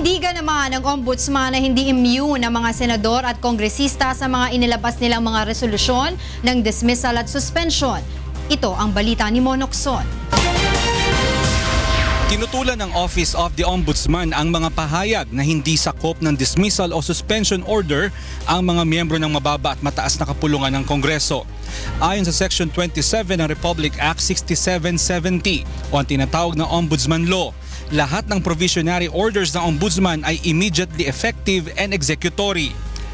Nanindigan naman ang ombudsman na hindi immune ang mga senador at kongresista sa mga inilabas nilang mga resolusyon ng dismissal at suspension. Ito ang balita ni Monokson. Tinutulan ng Office of the Ombudsman ang mga pahayag na hindi sakop ng dismissal o suspension order ang mga miyembro ng mababa at mataas na kapulungan ng Kongreso. Ayon sa Section 27 ng Republic Act 6770 o ang tinatawag na Ombudsman Law, lahat ng provisionary orders ng Ombudsman ay immediately effective and executory.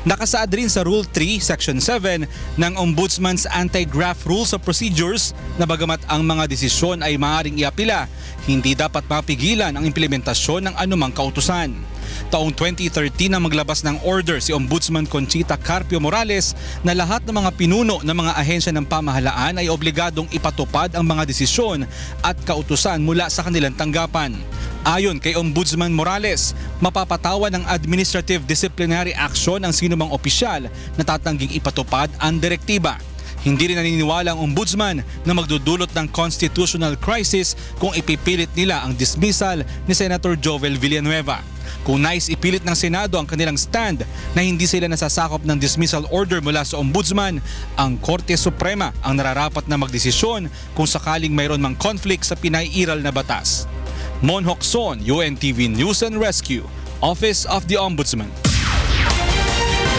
Nakasaad rin sa Rule 3, Section 7 ng Ombudsman's Anti-Graft Rules of Procedures na bagamat ang mga desisyon ay maaaring iapila, hindi dapat mapigilan ang implementasyon ng anumang kautusan. Taong 2013 na maglabas ng order si Ombudsman Conchita Carpio Morales na lahat ng mga pinuno ng mga ahensya ng pamahalaan ay obligadong ipatupad ang mga desisyon at kautusan mula sa kanilang tanggapan. Ayon kay Ombudsman Morales, mapapatawan ng administrative disciplinary action ang sinumang opisyal na tatangging ipatupad ang direktiba. Hindi rin naniniwala ang Ombudsman na magdudulot ng constitutional crisis kung ipipilit nila ang dismissal ni Senator Jovel Villanueva. Kung nais ipilit ng Senado ang kanilang stand na hindi sila nasasakop ng dismissal order mula sa Ombudsman, ang Korte Suprema ang nararapat na magdesisyon kung sakaling mayroon mang conflict sa pinaiiral na batas. Mon Hokson, UNTV News and Rescue, Office of the Ombudsman.